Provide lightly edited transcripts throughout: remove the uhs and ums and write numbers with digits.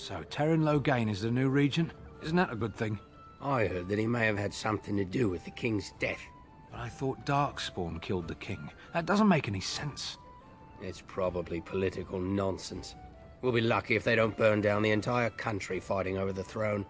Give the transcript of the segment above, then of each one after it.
So, Terran Loghain is the new regent? Isn't that a good thing? I heard that he may have had something to do with the king's death. But I thought Darkspawn killed the king. That doesn't make any sense. It's probably political nonsense. We'll be lucky if they don't burn down the entire country fighting over the throne.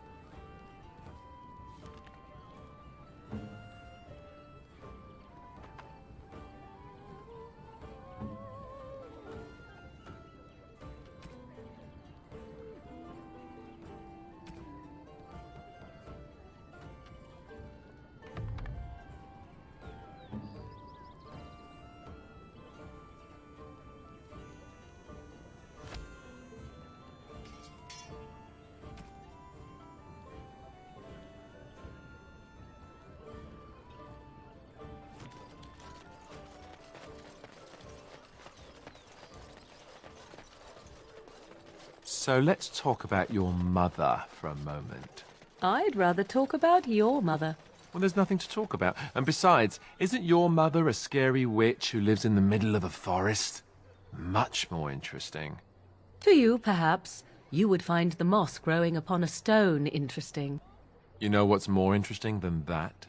So let's talk about your mother for a moment. I'd rather talk about your mother. Well, there's nothing to talk about. And besides, isn't your mother a scary witch who lives in the middle of a forest? Much more interesting. To you, perhaps, you would find the moss growing upon a stone interesting. You know what's more interesting than that?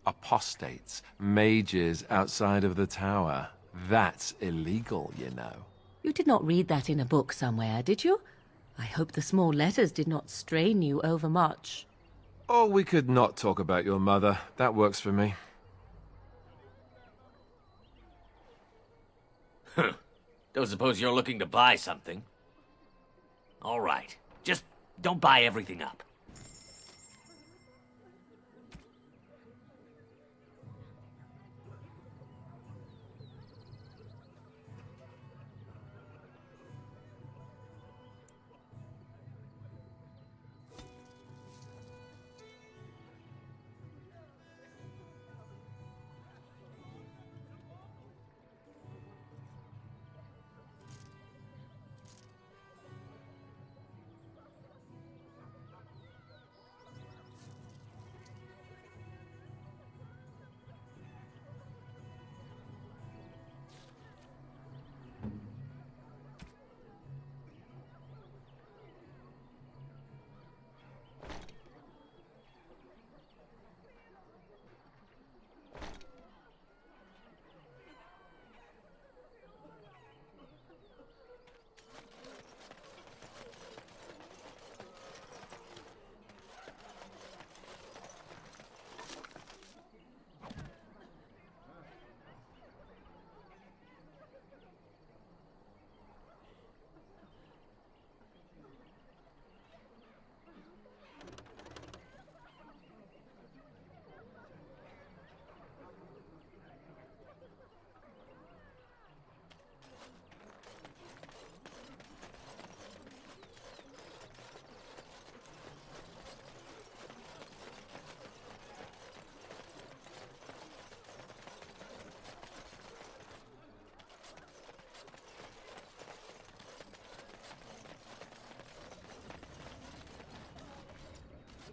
Apostates, mages outside of the tower. That's illegal, you know. You did not read that in a book somewhere, did you? I hope the small letters did not strain you overmuch. Oh, we could not talk about your mother. That works for me. Don't suppose you're looking to buy something? All right. Just don't buy everything up.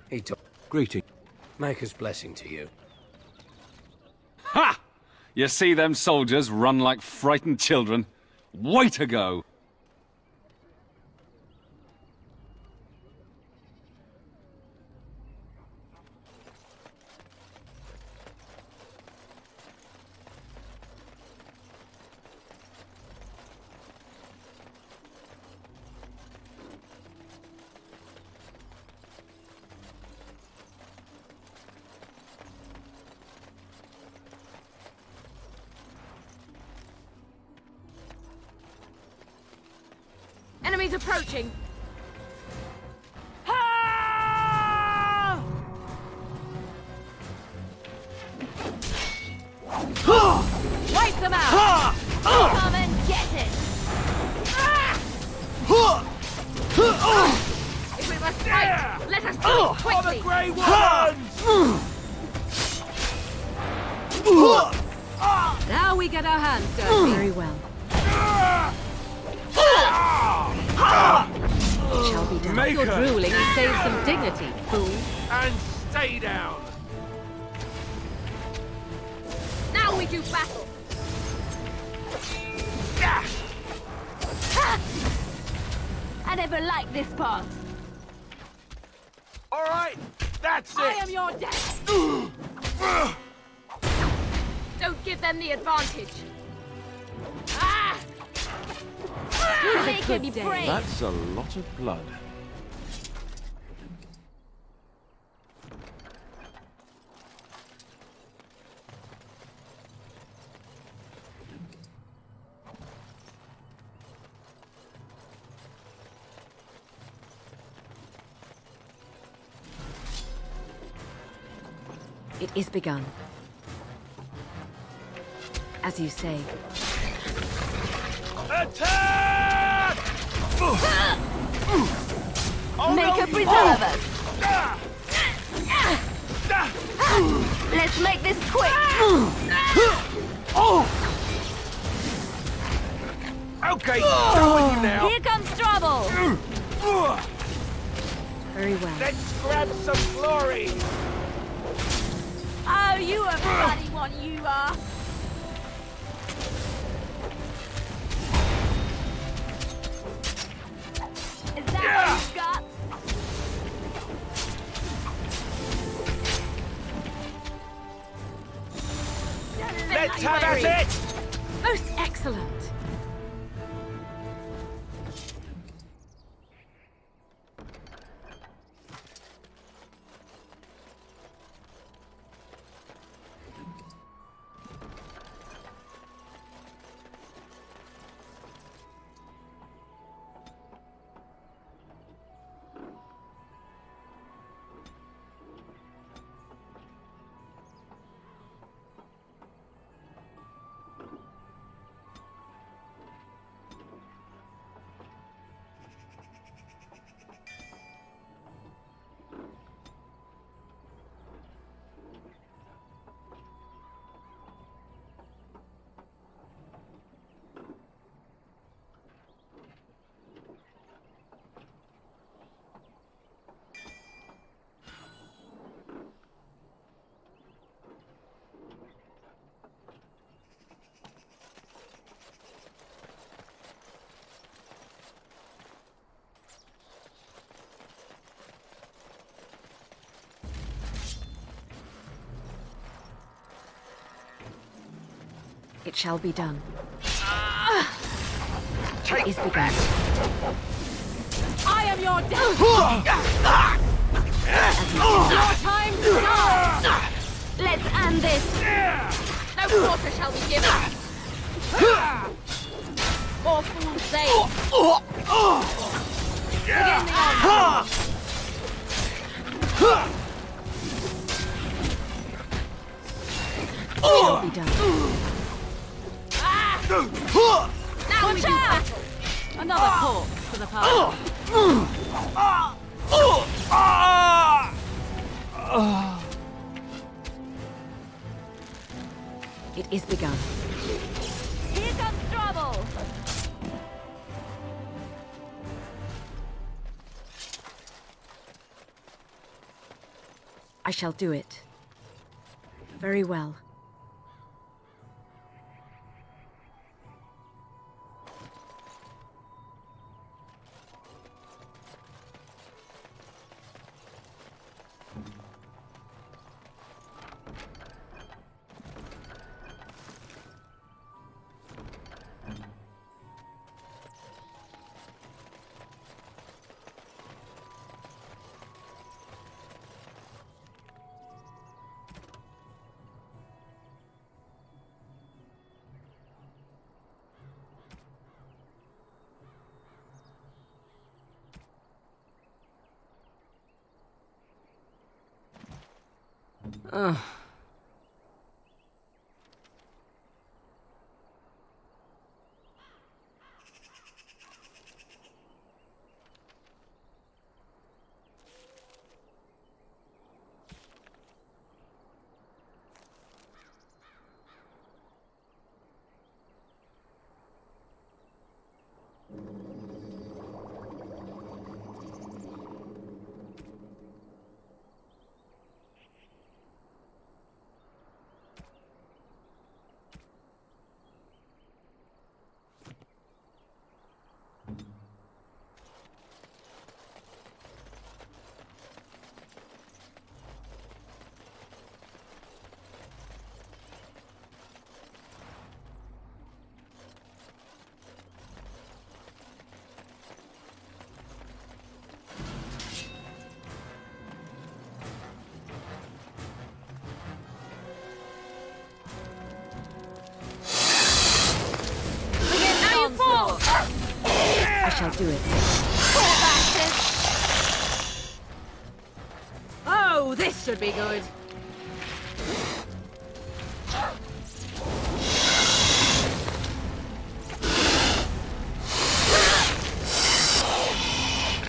He took Greeting. Maker's blessing to you. Ha! You see them soldiers run like frightened children? Way to go! Enemies approaching! Wipe them out! Come and get it! If we must fight, let us do it quickly! Grey Ones! Now we get our hands dirty. Very well. It shall be done. Maker. Your drooling and save some dignity, fool. And stay down! Now we do battle! I never liked this part. All right, that's I it. am your death. Don't give them the advantage. Ah! Making me brave. That's a lot of blood. It is begun. As you say. Attack! Make a preserve us. Let's make this quick. Okay, go with you now. Here comes trouble. Very well. Let's grab some glory. Oh, you a bloody one, you are. Is that what you've got? Let's have at it. Most excellent. It shall be done. It is begun. I am your death. Your time starts. Let's end this. No quarter shall be given. More fools they. Begin the onslaught. It shall be done. Now we do battle. Another corpse for the party. It is begun. Here comes trouble. I shall do it. Very well. I shall do it. Poor bastard! Oh, this should be good.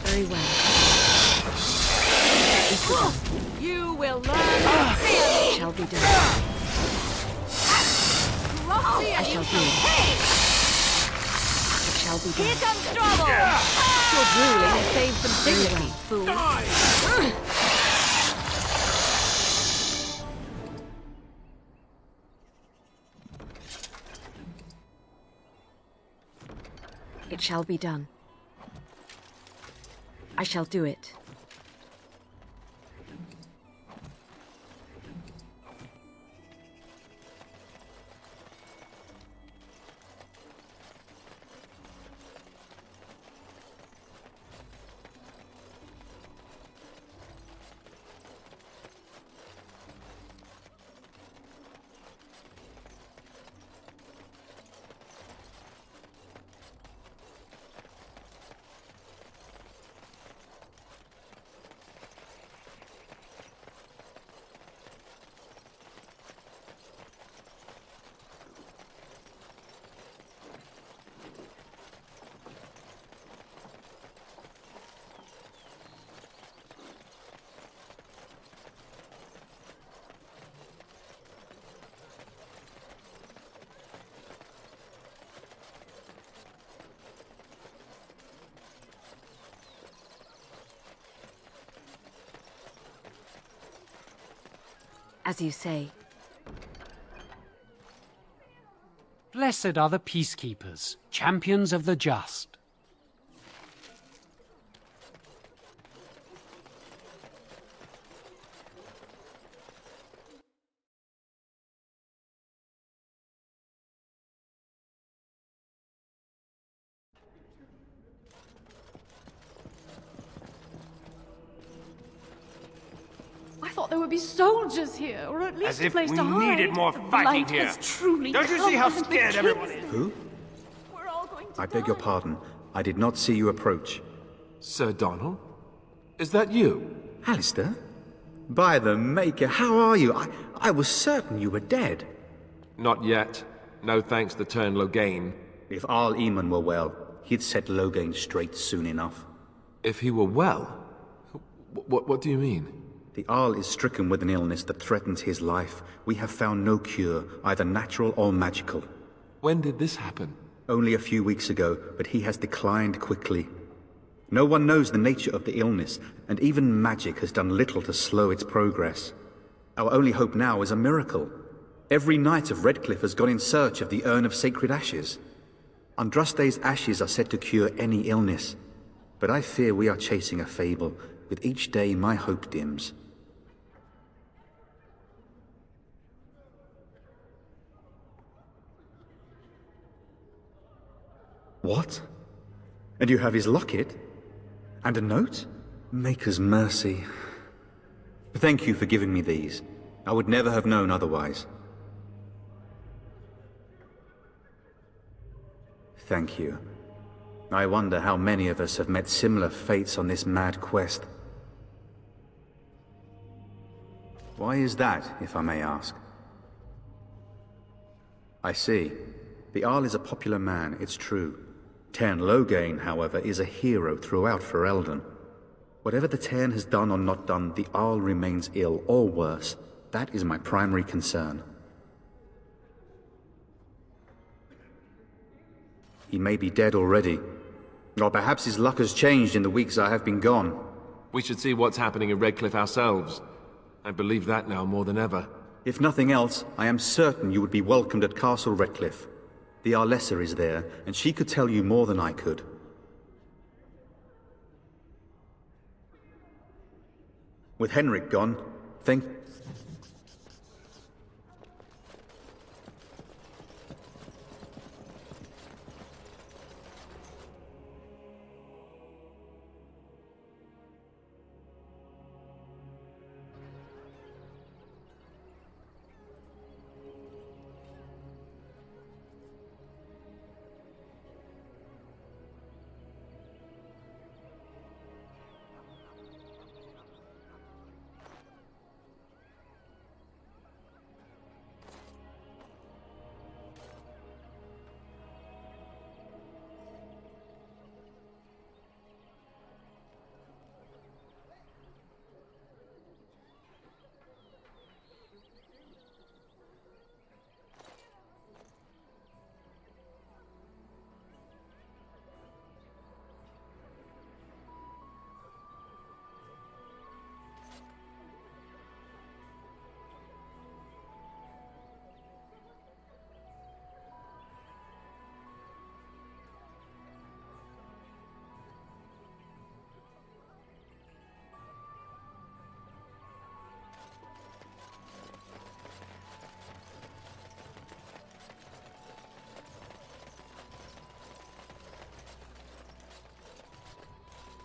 Very well. You will learn. It shall be done. I shall do it. It shall be Here done. comes trouble! Your drooling has saved some Very dignity, well. fool. It shall be done. I shall do it. As you say. Blessed are the peacekeepers, champions of the just. I thought there would be soldiers here, or at least As a if place we to hide. needed more The fighting light here. has truly Don't you come, see how and the scared kings- everyone is? Who? We're all going to I beg your die. pardon. I did not see you approach. Sir Donald? Is that you? Alistair? By the Maker, how are you? I was certain you were dead. Not yet. No thanks to Turn Logain. If Arl Eamon were well, he'd set Logain straight soon enough. If he were well? What do you mean? The Arl is stricken with an illness that threatens his life. We have found no cure, either natural or magical. When did this happen? Only a few weeks ago, but he has declined quickly. No one knows the nature of the illness, and even magic has done little to slow its progress. Our only hope now is a miracle. Every knight of Redcliffe has gone in search of the Urn of Sacred Ashes. Andraste's ashes are said to cure any illness, but I fear we are chasing a fable. With each day, my hope dims. What? And you have his locket? And a note? Maker's mercy. Thank you for giving me these. I would never have known otherwise. Thank you. I wonder how many of us have met similar fates on this mad quest. Why is that, if I may ask? I see. The Arl is a popular man, it's true. Tern Logain, however, is a hero throughout Ferelden. Whatever the Tern has done or not done, the Arl remains ill, or worse. That is my primary concern. He may be dead already. Or perhaps his luck has changed in the weeks I have been gone. We should see what's happening in Redcliffe ourselves. I believe that now more than ever. If nothing else, I am certain you would be welcomed at Castle Redcliffe. The Arlessa is there, and she could tell you more than I could. With Henrik gone, think...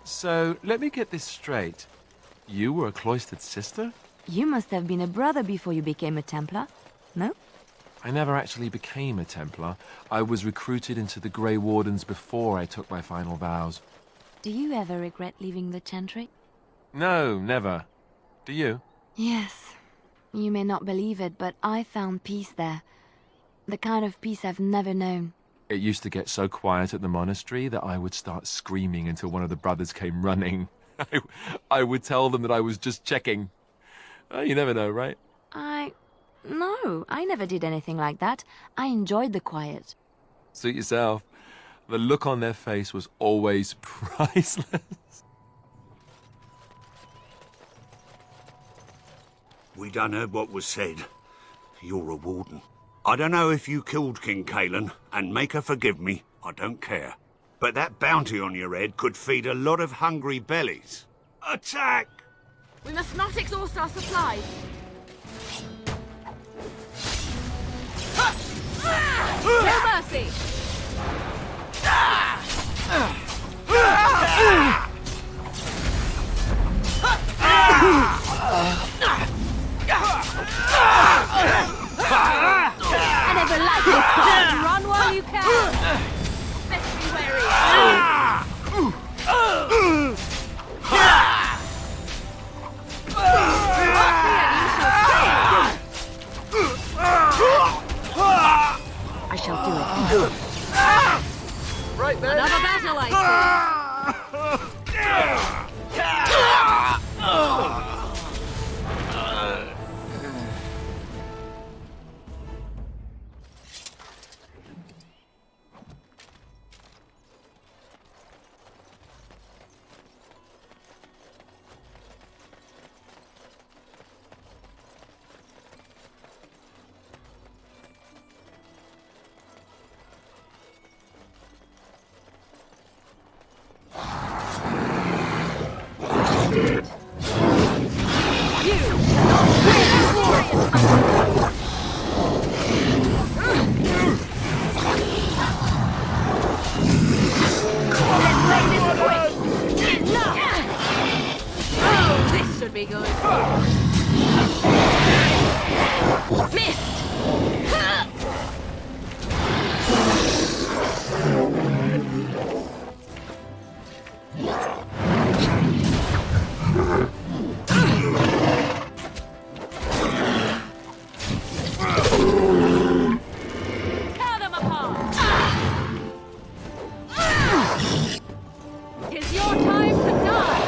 So, let me get this straight. You were a cloistered sister? You must have been a brother before you became a Templar, no? I never actually became a Templar. I was recruited into the Grey Wardens before I took my final vows. Do you ever regret leaving the Chantry? No, never. Do you? Yes. You may not believe it, but I found peace there. The kind of peace I've never known. It used to get so quiet at the monastery that I would start screaming until one of the brothers came running. I would tell them that I was just checking. You never know, right? No, I never did anything like that. I enjoyed the quiet. Suit yourself. The look on their face was always priceless. We done heard what was said. You're a warden. I don't know if you killed King Cailan, and make her forgive me, I don't care. But that bounty on your head could feed a lot of hungry bellies. Attack! We must not exhaust our supplies. No mercy! I never liked this part. Run while you can. Best be wary. I shall do it. Right there. Another battle, I be good. Missed! Tear them apart! It's your time to die!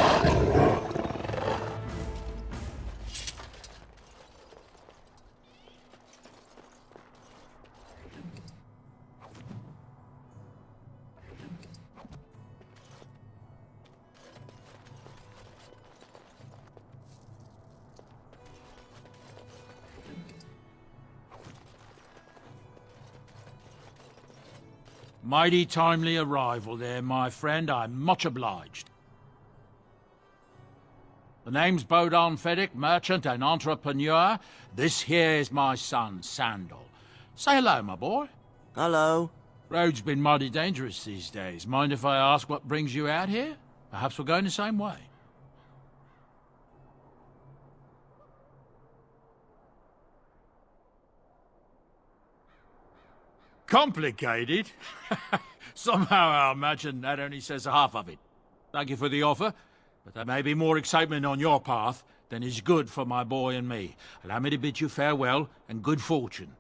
Mighty timely arrival there, my friend. I'm much obliged. The name's Bodon Feddick, merchant and entrepreneur. This here is my son, Sandal. Say hello, my boy. Hello. Road's been mighty dangerous these days. Mind if I ask what brings you out here? Perhaps we're going the same way. Complicated? Somehow I imagine that only says half of it. Thank you for the offer, but there may be more excitement on your path than is good for my boy and me. Allow me to bid you farewell and good fortune.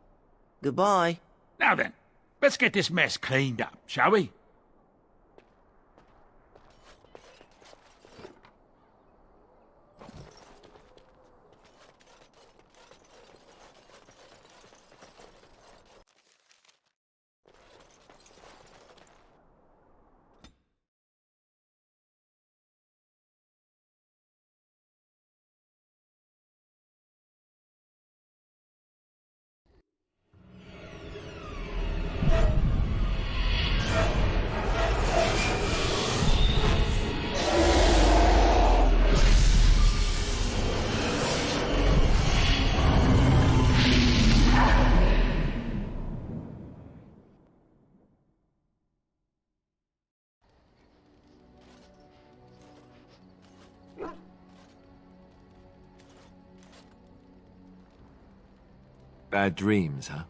Goodbye. Now then, let's get this mess cleaned up, shall we? Bad dreams, huh?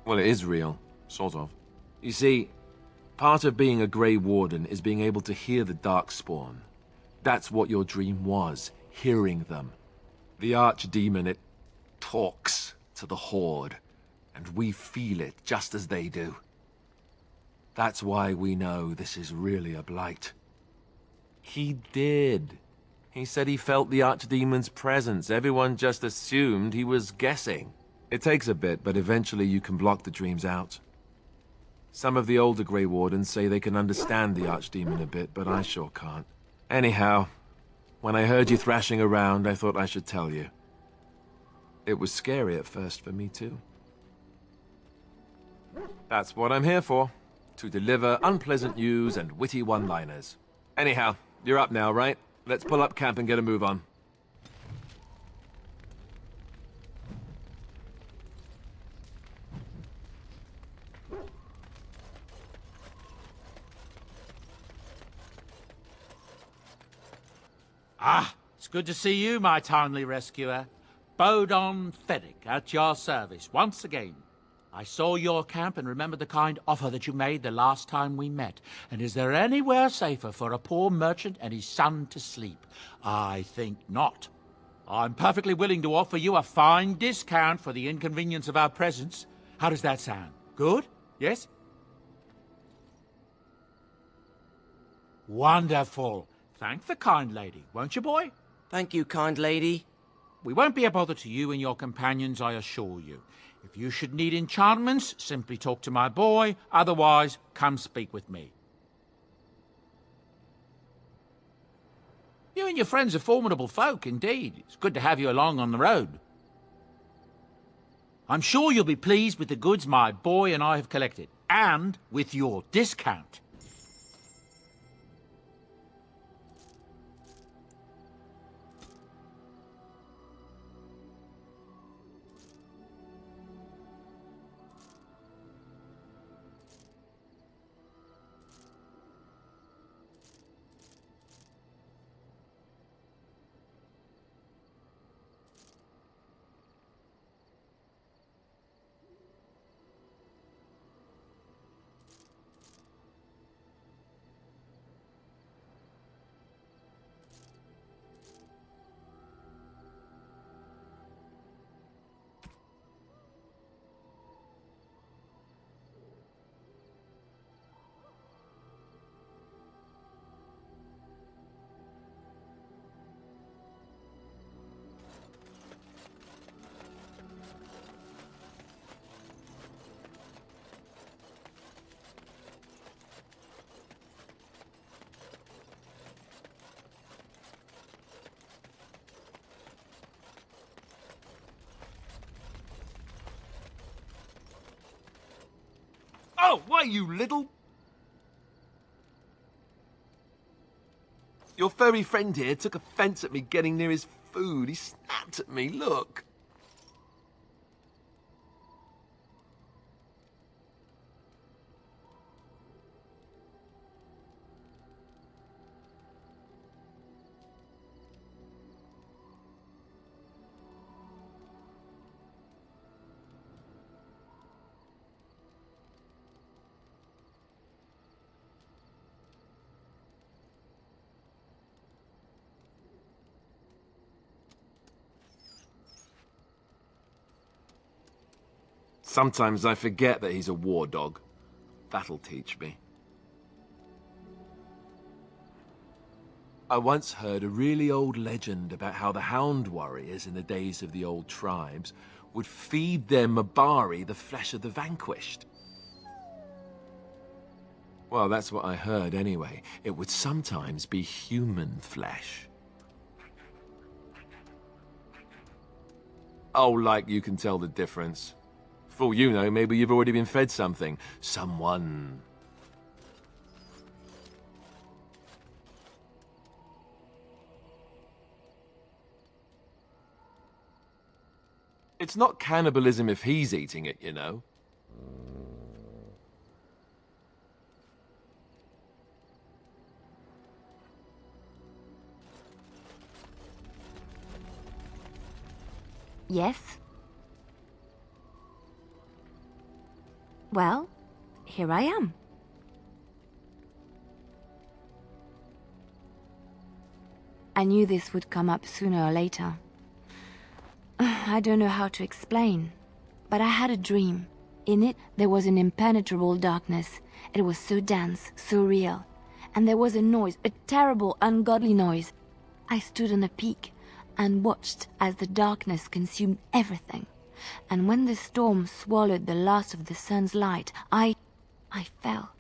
Well, it is real, sort of. You see, part of being a Grey Warden is being able to hear the Darkspawn. That's what your dream was, hearing them. The Archdemon, it talks to the Horde, and we feel it just as they do. That's why we know this is really a blight. He did. He said he felt the Archdemon's presence. Everyone just assumed he was guessing. It takes a bit, but eventually you can block the dreams out. Some of the older Grey Wardens say they can understand the Archdemon a bit, but I sure can't. Anyhow, when I heard you thrashing around, I thought I should tell you. It was scary at first for me too. That's what I'm here for. To deliver unpleasant news and witty one-liners. Anyhow, you're up now, right? Let's pull up camp and get a move on. Ah, it's good to see you, my timely rescuer. Bodon Feddick, at your service, once again. I saw your camp and remembered the kind offer that you made the last time we met. And is there anywhere safer for a poor merchant and his son to sleep? I think not. I'm perfectly willing to offer you a fine discount for the inconvenience of our presence. How does that sound? Good? Yes? Wonderful. Thank the kind lady, won't you, boy? Thank you, kind lady. We won't be a bother to you and your companions, I assure you. If you should need enchantments, simply talk to my boy. Otherwise, come speak with me. You and your friends are formidable folk, indeed. It's good to have you along on the road. I'm sure you'll be pleased with the goods my boy and I have collected, and with your discount. Oh, why, you little... Your furry friend here took offense at me getting near his food. He snapped at me, look. Sometimes I forget that he's a war dog. That'll teach me. I once heard a really old legend about how the Hound warriors in the days of the old tribes would feed their Mabari the flesh of the vanquished. Well, that's what I heard anyway. It would sometimes be human flesh. Oh, like you can tell the difference. For all you know, maybe you've already been fed something. Someone. It's not cannibalism if he's eating it, you know. Yes? Well, here I am. I knew this would come up sooner or later. I don't know how to explain, but I had a dream. In it, there was an impenetrable darkness. It was so dense, so real. And there was a noise, a terrible, ungodly noise. I stood on a peak and watched as the darkness consumed everything. And when the storm swallowed the last of the sun's light, I fell,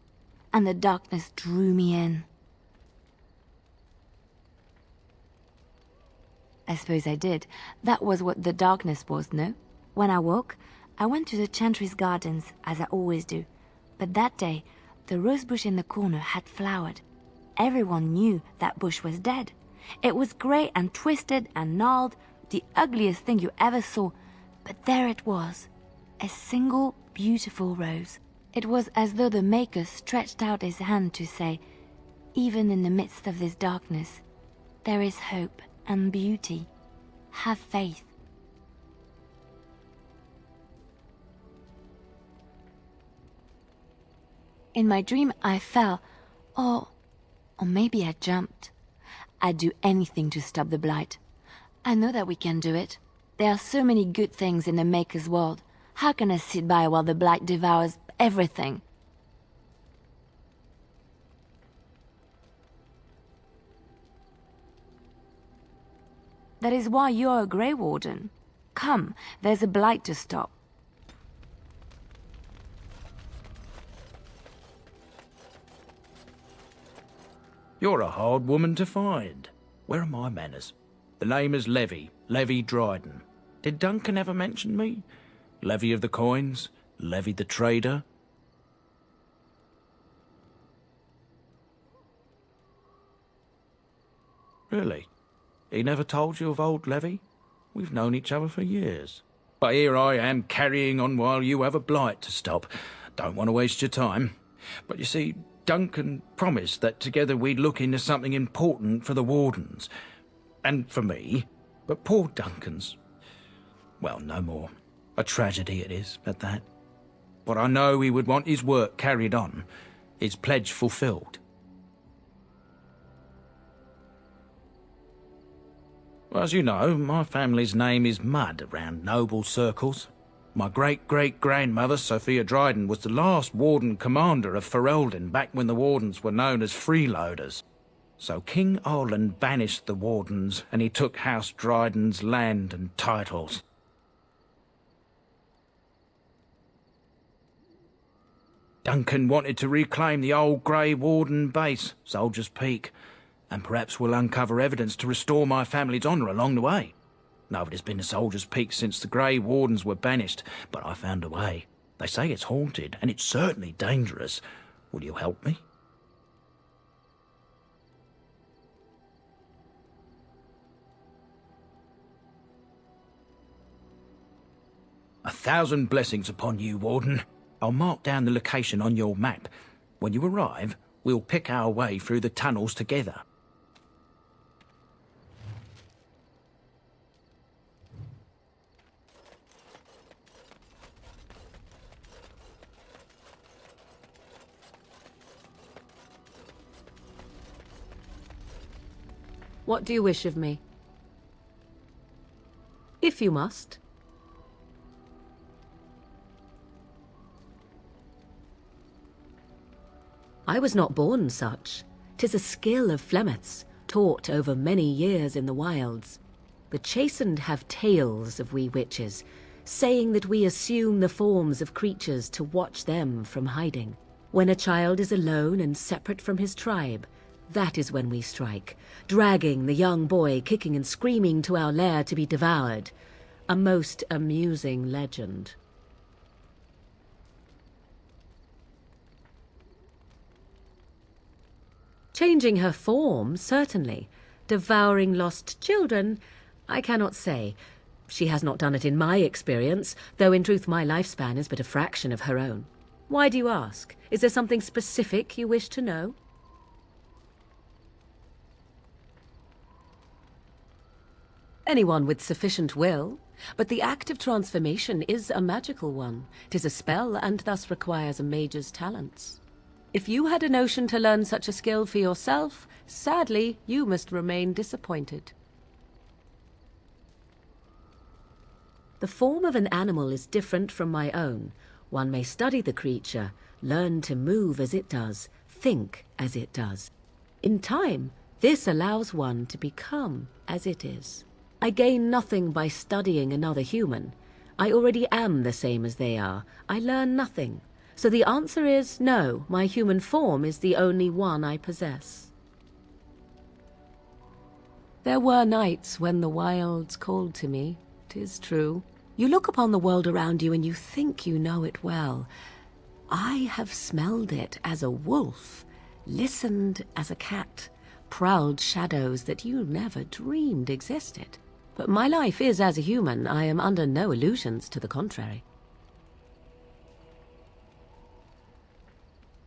and the darkness drew me in. I suppose I did. That was what the darkness was, no? When I woke, I went to the Chantry's gardens, as I always do. But that day, the rose bush in the corner had flowered. Everyone knew that bush was dead. It was grey and twisted and gnarled, the ugliest thing you ever saw. But there it was, a single beautiful rose. It was as though the Maker stretched out his hand to say, even in the midst of this darkness, there is hope and beauty. Have faith. In my dream, I fell, or maybe I jumped. I'd do anything to stop the Blight. I know that we can do it. There are so many good things in the Maker's world. How can I sit by while the Blight devours everything? That is why you're a Grey Warden. Come, there's a Blight to stop. You're a hard woman to find. Where are my manners? The name is Levy, Levy Dryden. Did Duncan ever mention me? Levy of the coins, Levy the trader. Really? He never told you of old Levy? We've known each other for years. But here I am carrying on while you have a Blight to stop. Don't want to waste your time. But you see, Duncan promised that together we'd look into something important for the Wardens. And for me. But poor Duncan's... well, no more. A tragedy it is, at that. But I know he would want his work carried on. His pledge fulfilled. Well, as you know, my family's name is mud around noble circles. My great-great-grandmother, Sophia Dryden, was the last Warden Commander of Ferelden back when the Wardens were known as freeloaders. So King Arland banished the Wardens, and he took House Dryden's land and titles. Duncan wanted to reclaim the old Grey Warden base, Soldier's Peak, and perhaps we'll uncover evidence to restore my family's honour along the way. Nobody's been to Soldier's Peak since the Grey Wardens were banished, but I found a way. They say it's haunted, and it's certainly dangerous. Will you help me? A thousand blessings upon you, Warden. I'll mark down the location on your map. When you arrive, we'll pick our way through the tunnels together. What do you wish of me? If you must. I was not born such. 'Tis a skill of Flemeth's, taught over many years in the wilds. The chastened have tales of we witches, saying that we assume the forms of creatures to watch them from hiding. When a child is alone and separate from his tribe, that is when we strike, dragging the young boy kicking and screaming to our lair to be devoured. A most amusing legend. Changing her form, certainly. Devouring lost children, I cannot say. She has not done it in my experience, though in truth my lifespan is but a fraction of her own. Why do you ask? Is there something specific you wish to know? Anyone with sufficient will, but the act of transformation is a magical one. 'Tis a spell and thus requires a mage's talents. If you had a notion to learn such a skill for yourself, sadly, you must remain disappointed. The form of an animal is different from my own. One may study the creature, learn to move as it does, think as it does. In time, this allows one to become as it is. I gain nothing by studying another human. I already am the same as they are. I learn nothing. So the answer is no, my human form is the only one I possess. There were nights when the wilds called to me, 'tis true. You look upon the world around you and you think you know it well. I have smelled it as a wolf, listened as a cat, prowled shadows that you never dreamed existed. But my life is as a human. I am under no illusions to the contrary.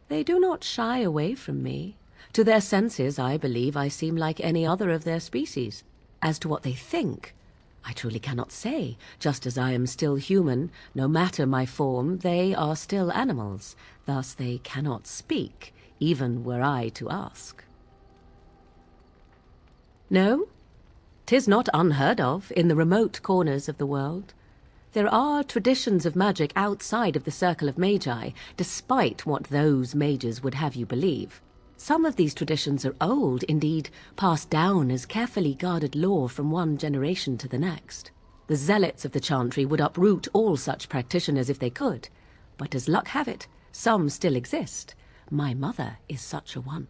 They do not shy away from me. To their senses, I believe I seem like any other of their species. As to what they think, I truly cannot say. Just as I am still human, no matter my form, they are still animals. Thus they cannot speak, even were I to ask. No, 'tis not unheard of in the remote corners of the world. There are traditions of magic outside of the circle of magi, despite what those mages would have you believe. Some of these traditions are old, indeed, passed down as carefully guarded lore from one generation to the next. The zealots of the chantry would uproot all such practitioners if they could, but as luck have it, some still exist. My mother is such a one.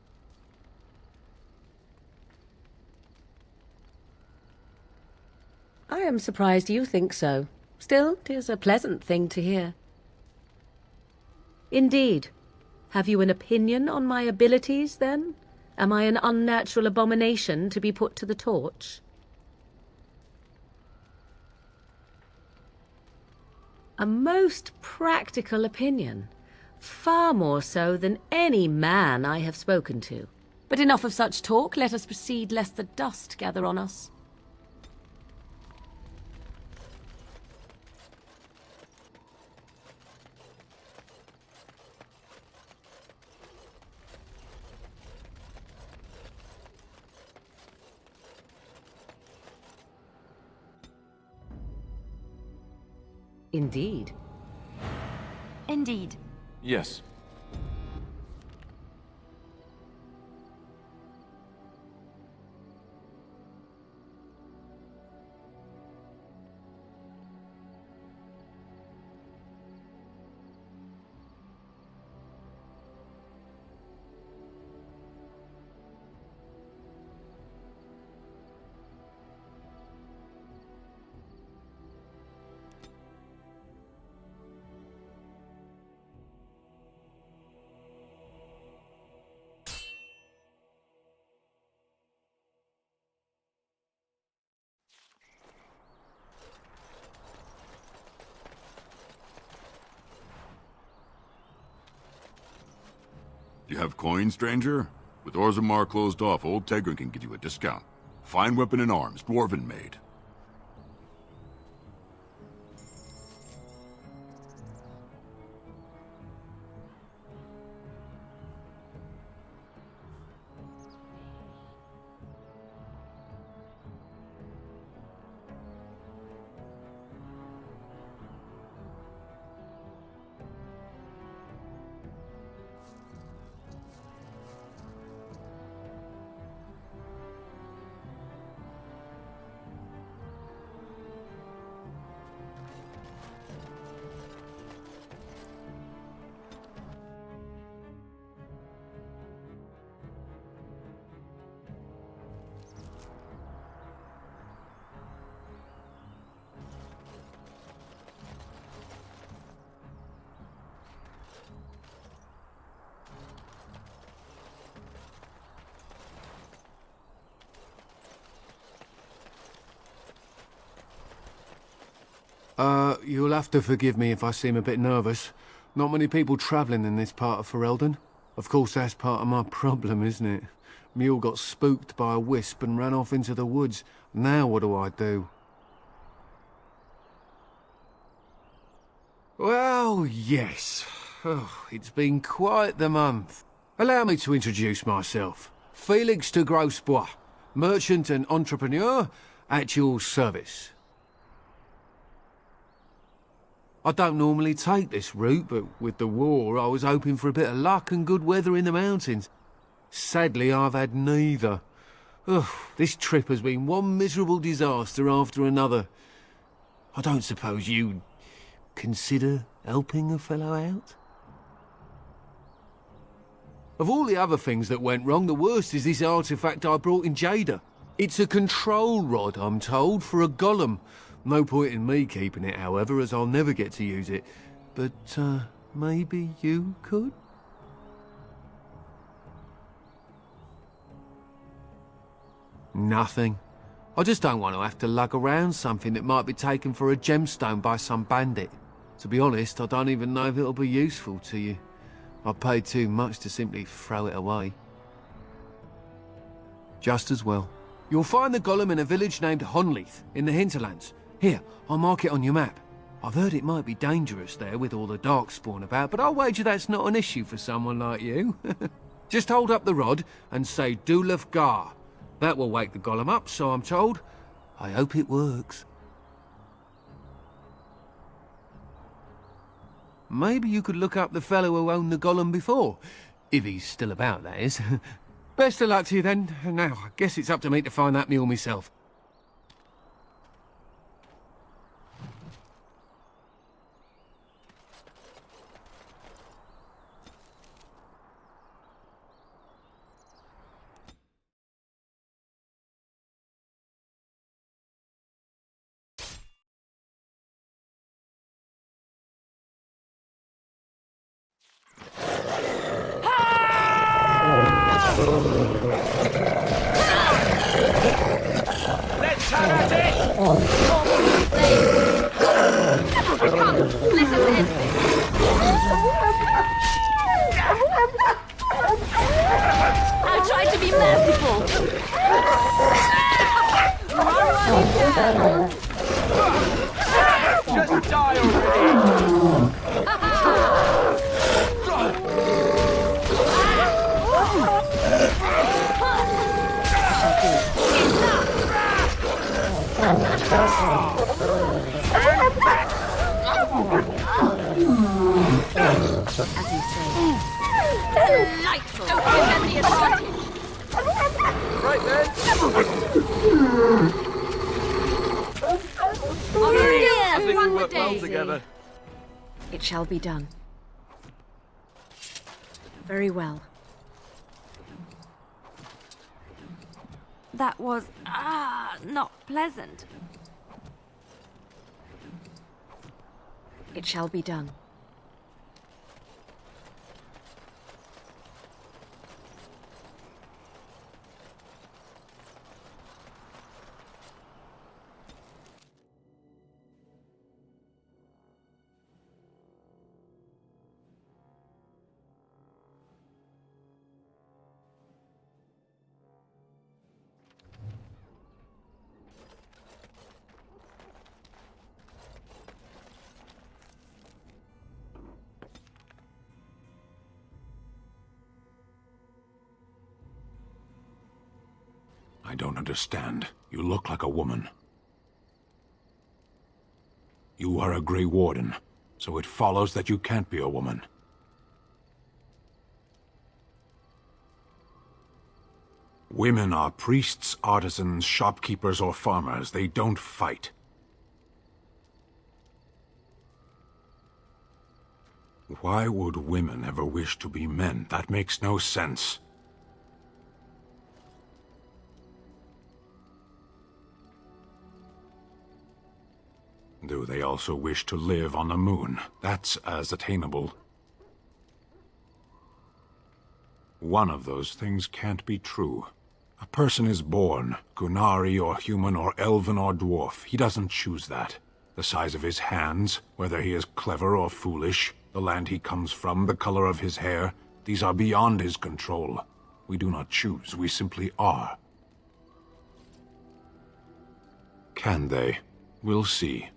I am surprised you think so. Still, 'tis a pleasant thing to hear. Indeed. Have you an opinion on my abilities, then? Am I an unnatural abomination to be put to the torch? A most practical opinion. Far more so than any man I have spoken to. But enough of such talk. Let us proceed, lest the dust gather on us. Indeed. Indeed. Yes. You have coin, stranger? With Orzammar closed off, old Tegrin can give you a discount. Fine weapon and arms, dwarven made. You'll have to forgive me if I seem a bit nervous. Not many people travelling in this part of Ferelden. Of course, that's part of my problem, isn't it? Mule got spooked by a wisp and ran off into the woods. Now what do I do? Well, yes. Oh, it's been quite the month. Allow me to introduce myself. Felix de Grosbois, merchant and entrepreneur at your service. I don't normally take this route, but with the war, I was hoping for a bit of luck and good weather in the mountains. Sadly, I've had neither. Ugh, this trip has been one miserable disaster after another. I don't suppose you'd consider helping a fellow out? Of all the other things that went wrong, the worst is this artifact I brought in Jada. It's a control rod, I'm told, for a golem. No point in me keeping it, however, as I'll never get to use it. But, maybe you could? Nothing. I just don't want to have to lug around something that might be taken for a gemstone by some bandit. To be honest, I don't even know if it'll be useful to you. I'd pay too much to simply throw it away. Just as well. You'll find the golem in a village named Honleith, in the hinterlands. Here, I'll mark it on your map. I've heard it might be dangerous there with all the Darkspawn about, but I'll wager that's not an issue for someone like you. Just hold up the rod and say Dulaf Gar. That will wake the golem up, so I'm told. I hope it works. Maybe you could look up the fellow who owned the golem before. If he's still about, that is. Best of luck to you then. Now, I guess it's up to me to find that mule myself. Let's have at it! Come, let us end this. I'll try to be merciful. Just die already! As you say. Delightful! Don't give them the advantage! Right then! I think we work well together. It shall be done. Very well. That was, not pleasant. It shall be done. I don't understand. You look like a woman. You are a Grey Warden, so it follows that you can't be a woman. Women are priests, artisans, shopkeepers, or farmers. They don't fight. Why would women ever wish to be men? That makes no sense. Do they also wish to live on the moon? That's as attainable. One of those things can't be true. A person is born, Gunari or human or elven or dwarf. He doesn't choose that. The size of his hands, whether he is clever or foolish, the land he comes from, the color of his hair, these are beyond his control. We do not choose, we simply are. Can they? We'll see.